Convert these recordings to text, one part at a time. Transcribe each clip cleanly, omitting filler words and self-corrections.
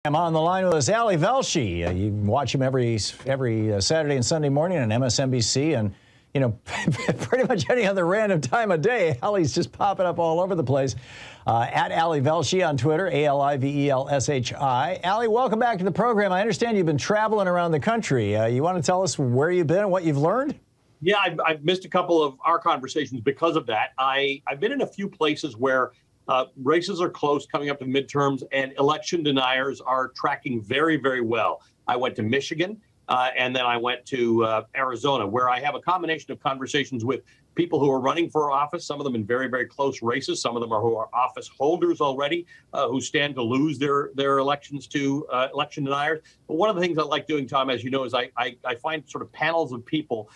I'm on the line with us, Velshi. You watch him every Saturday and Sunday morning on MSNBC, and pretty much any other random time of day, Ali's just popping up all over the place. At Velshi on Twitter, AliVelshi. Ali, welcome back to the program. I understand you've been traveling around the country. You want to tell us where you've been and what you've learned? Yeah, I've missed a couple of our conversations because of that. I've been in a few places where races are close coming up to midterms, and election deniers are tracking very, very well. I went to Michigan, and then I went to Arizona, where I have a combination of conversations with people who are running for office, some of them in very, very close races, some of them who are office holders already, who stand to lose their elections to election deniers. But one of the things I like doing, Tom, as you know, is I find sort of panels of people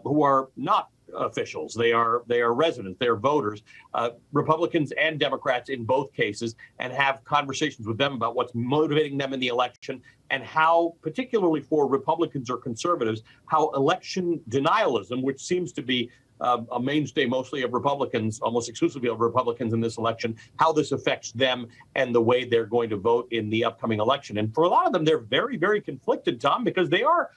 who are not officials. They are residents, they are voters, Republicans and Democrats in both cases, and have conversations with them about what's motivating them in the election and how, particularly for Republicans or conservatives, how election denialism, which seems to be a mainstay mostly of Republicans, almost exclusively of Republicans in this election, how this affects them and the way they're going to vote in the upcoming election. And for a lot of them, they're very, very conflicted, Tom, because they are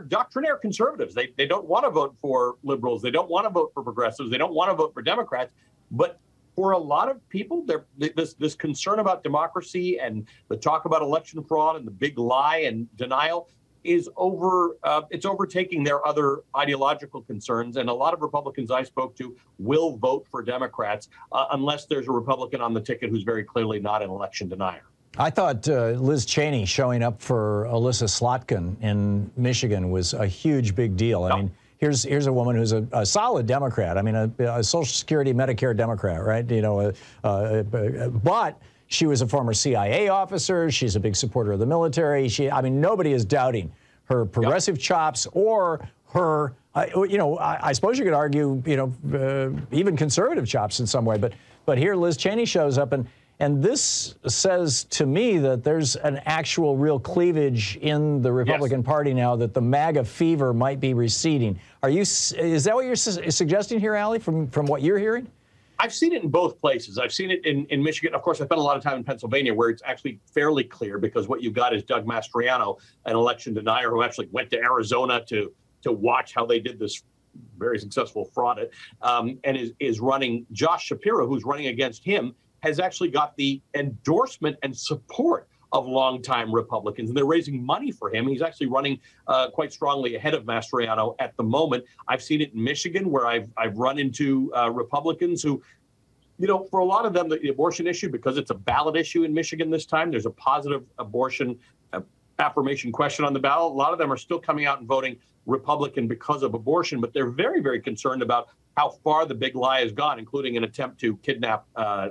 doctrinaire conservatives. They don't want to vote for liberals. They don't want to vote for progressives. They don't want to vote for Democrats. But for a lot of people, this concern about democracy and the talk about election fraud and the big lie and denial is it's overtaking their other ideological concerns. And a lot of Republicans I spoke to will vote for Democrats unless there's a Republican on the ticket who's very clearly not an election denier. I thought Liz Cheney showing up for Alyssa Slotkin in Michigan was a huge, big deal. I mean, here's a woman who's a solid Democrat. I mean, a Social Security, Medicare Democrat, right? But she was a former CIA officer. She's a big supporter of the military. I mean, nobody is doubting her progressive chops or her, I suppose you could argue, even conservative chops in some way. But here Liz Cheney shows up, and this says to me that there's an actual real cleavage in the Republican Party now, that the MAGA fever might be receding. Is that what you're suggesting here, Ali, from what you're hearing? I've seen it in both places. I've seen it in Michigan. Of course, I spent a lot of time in Pennsylvania, where it's actually fairly clear, because what you've got is Doug Mastriano, an election denier who actually went to Arizona to watch how they did this very successful fraud, and is running. Josh Shapiro, who's running against him, has actually got the endorsement and support of longtime Republicans, and they're raising money for him. He's actually running quite strongly ahead of Mastriano at the moment. I've seen it in Michigan, where I've run into Republicans who, for a lot of them, the abortion issue, because it's a ballot issue in Michigan this time, there's a positive abortion affirmation question on the ballot. A lot of them are still coming out and voting Republican because of abortion, but they're very, very concerned about how far the big lie has gone, including an attempt to kidnap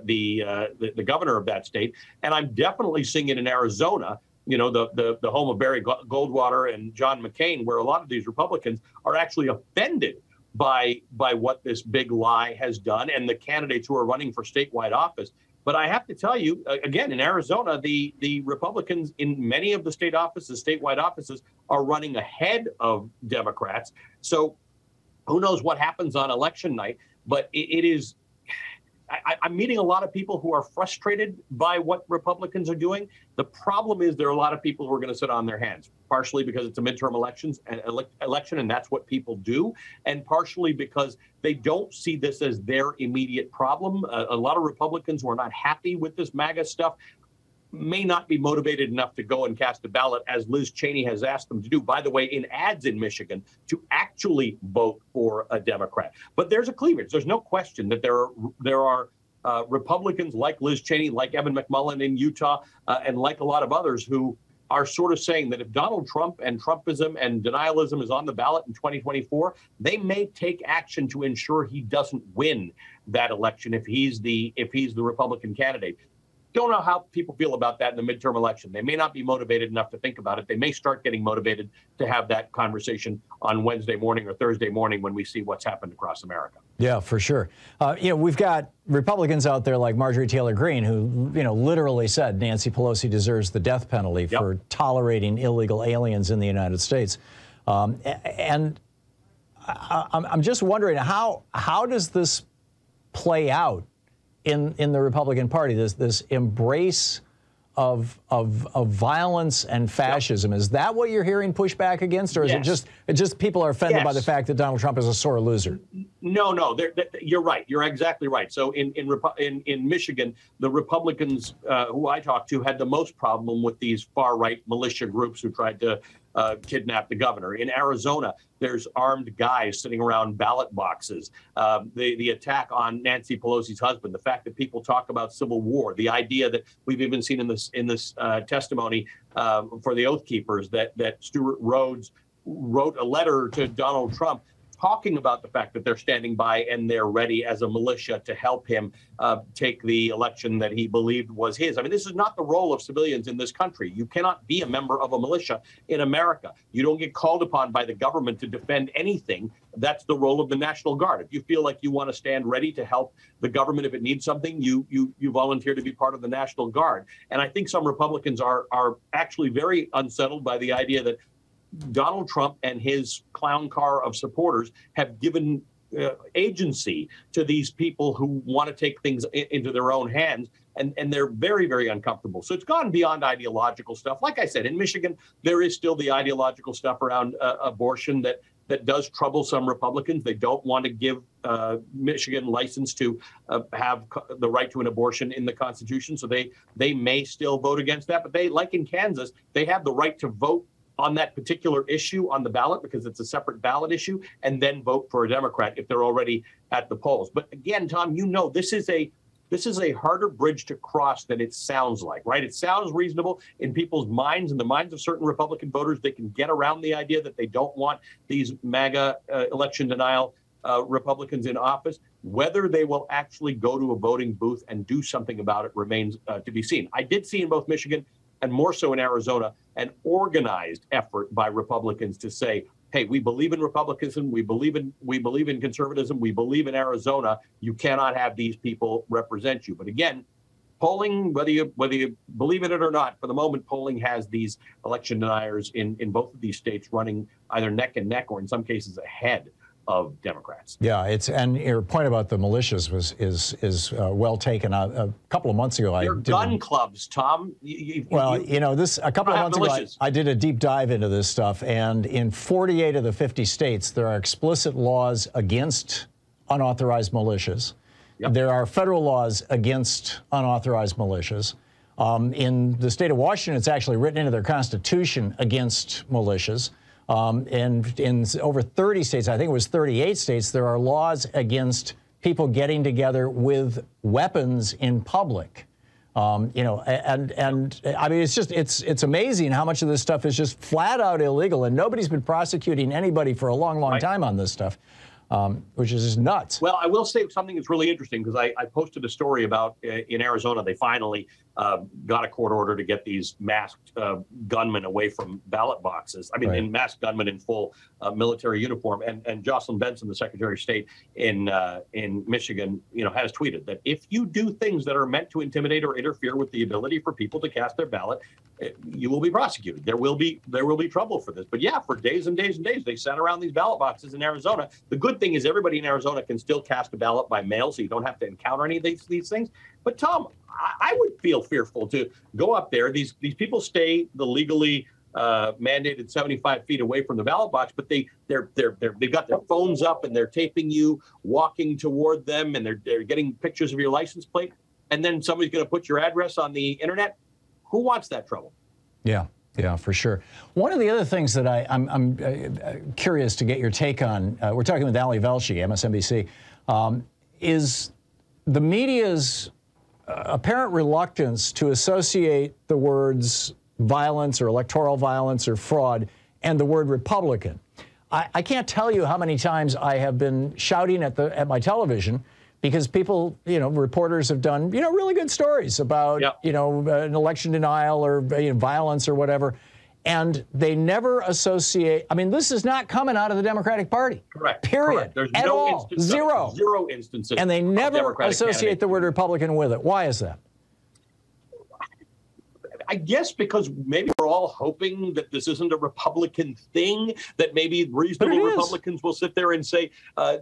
the governor of that state. And I'm definitely seeing it in Arizona, the home of Barry Goldwater and John McCain, where a lot of these Republicans are actually offended by what this big lie has done and the candidates who are running for statewide office. But I have to tell you, again, in Arizona, the Republicans in many of the statewide offices, are running ahead of Democrats. So who knows what happens on election night? But it is, I'm meeting a lot of people who are frustrated by what Republicans are doing. The problem is there are a lot of people who are going to sit on their hands, partially because it's a midterm election, and that's what people do, and partially because they don't see this as their immediate problem. A lot of Republicans who are not happy with this MAGA stuff may not be motivated enough to go and cast a ballot, as Liz Cheney has asked them to do, by the way, in ads in Michigan, to actually vote for a Democrat. But there's a cleavage. There's no question that there are Republicans like Liz Cheney, like Evan McMullin in Utah, and like a lot of others who are sort of saying that if Donald Trump and Trumpism and denialism is on the ballot in 2024, they may take action to ensure he doesn't win that election if he's the Republican candidate. Don't know how people feel about that in the midterm election. They may not be motivated enough to think about it. They may start getting motivated to have that conversation on Wednesday morning or Thursday morning when we see what's happened across America. Yeah, for sure. We've got Republicans out there like Marjorie Taylor Greene, who, literally said Nancy Pelosi deserves the death penalty for tolerating illegal aliens in the United States. And I'm just wondering, how does this play out in the Republican Party, this embrace of of violence and fascism. Is that what you're hearing pushback against, or is it just people are offended by the fact that Donald Trump is a sore loser? No, you're right. You're exactly right. So in Michigan, the Republicans who I talked to had the most problem with these far-right militia groups who tried to kidnap the governor. In Arizona, there's armed guys sitting around ballot boxes. The attack on Nancy Pelosi's husband, the fact that people talk about civil war, the idea that we've even seen in this testimony for the Oath Keepers that Stuart Rhodes wrote a letter to Donald Trump talking about the fact that they're standing by and they're ready as a militia to help him take the election that he believed was his. I mean, this is not the role of civilians in this country. You cannot be a member of a militia in America. You don't get called upon by the government to defend anything. That's the role of the National Guard. If you feel like you want to stand ready to help the government if it needs something, you volunteer to be part of the National Guard. And I think some Republicans are actually very unsettled by the idea that Donald Trump and his clown car of supporters have given agency to these people who want to take things into their own hands, and they're very, very uncomfortable. So it's gone beyond ideological stuff. Like I said, in Michigan, there is still the ideological stuff around abortion that does trouble some Republicans. They don't want to give Michigan license to have the right to an abortion in the Constitution, so they may still vote against that. But they, like in Kansas, they have the right to vote on that particular issue on the ballot because it's a separate ballot issue, and then vote for a Democrat if they're already at the polls. But again, Tom, this is a harder bridge to cross than it sounds like, right? It sounds reasonable in people's minds, in the minds of certain Republican voters. They can get around the idea that they don't want these MAGA election denial Republicans in office. Whether they will actually go to a voting booth and do something about it remains to be seen. I did see in both Michigan and more so in Arizona, an organized effort by Republicans to say, hey, we believe in republicanism, we believe in conservatism, we believe in Arizona. You cannot have these people represent you. But again, polling, whether you believe in it or not, for the moment, polling has these election deniers in both of these states running either neck and neck or in some cases ahead of Democrats. Yeah, and your point about the militias is well taken. A couple of months ago, They're gun clubs, Tom. A couple of months ago, I did a deep dive into this stuff, and in 48 of the 50 states, there are explicit laws against unauthorized militias. Yep. There are federal laws against unauthorized militias. In the state of Washington, it's actually written into their constitution against militias. And in over 30 states, I think it was 38 states, there are laws against people getting together with weapons in public. And I mean, it's amazing how much of this stuff is just flat out illegal, and nobody's been prosecuting anybody for a long time on this stuff, which is just nuts. Well, I will say something that's really interesting because I posted a story about in Arizona, they finally got a court order to get these masked gunmen away from ballot boxes. I mean, in masked gunmen in full military uniform. And Jocelyn Benson, the Secretary of State in Michigan, has tweeted that if you do things that are meant to intimidate or interfere with the ability for people to cast their ballot, you will be prosecuted. There will be trouble for this. But yeah, for days and days and days, they sat around these ballot boxes in Arizona. The good thing is everybody in Arizona can still cast a ballot by mail, so you don't have to encounter any of these things. But Tom, I would feel fearful to go up there. These people stay the legally mandated 75 feet away from the ballot box, but they've got their phones up and they're taping you walking toward them, and they're getting pictures of your license plate. And then somebody's going to put your address on the internet. Who wants that trouble? Yeah, for sure. One of the other things that I'm curious to get your take on, we're talking with Velshi, MSNBC, is the media's apparent reluctance to associate the words violence or electoral violence or fraud and the word Republican. I can't tell you how many times I have been shouting at my television because people, reporters have done, really good stories about, an election denial or violence or whatever. And they never associate. I mean, this is not coming out of the Democratic Party. Correct. Period. Correct. There's at no all. Zero instances. And they never associate the word Republican with it. Why is that? I guess because maybe we're all hoping that this isn't a Republican thing, that maybe reasonable Republicans will sit there and say, I'm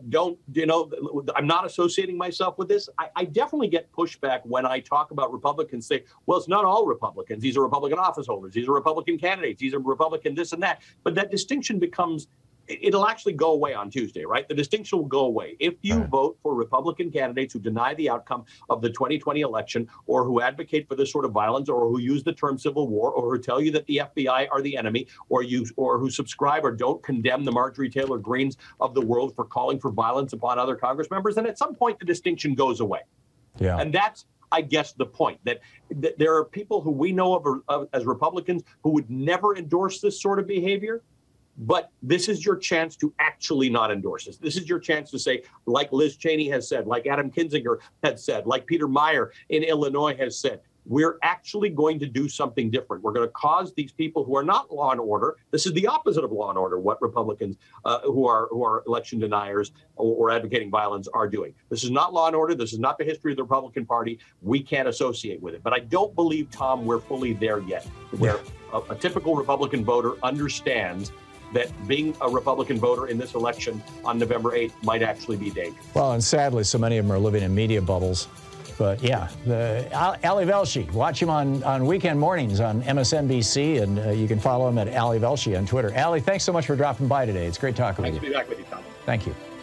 not associating myself with this. I definitely get pushback when I talk about Republicans say, well, it's not all Republicans. These are Republican office holders. These are Republican candidates. These are Republican this and that. But that distinction becomes, it'll actually go away on Tuesday, right? The distinction will go away. If you vote for Republican candidates who deny the outcome of the 2020 election, or who advocate for this sort of violence, or who use the term civil war, or who tell you that the FBI are the enemy, or who subscribe or don't condemn the Marjorie Taylor Greens of the world for calling for violence upon other Congress members, then at some point the distinction goes away. Yeah. And that's, I guess, the point, that there are people who we know of as Republicans who would never endorse this sort of behavior. But this is your chance to actually not endorse this. This is your chance to say, like Liz Cheney has said, like Adam Kinzinger has said, like Peter Meyer in Illinois has said, we're actually going to do something different. We're going to cause these people who are not law and order. This is the opposite of law and order, what Republicans who are election deniers or advocating violence are doing. This is not law and order. This is not the history of the Republican Party. We can't associate with it. But I don't believe, Tom, we're fully there yet, where a typical Republican voter understands that being a Republican voter in this election on November 8th might actually be dangerous. Well, and sadly, so many of them are living in media bubbles. But yeah, Ali Velshi, watch him on weekend mornings on MSNBC, and you can follow him at Ali Velshi on Twitter. Ali, thanks so much for dropping by today. It's great talking with you. Nice to be back with you, Tom. Thank you.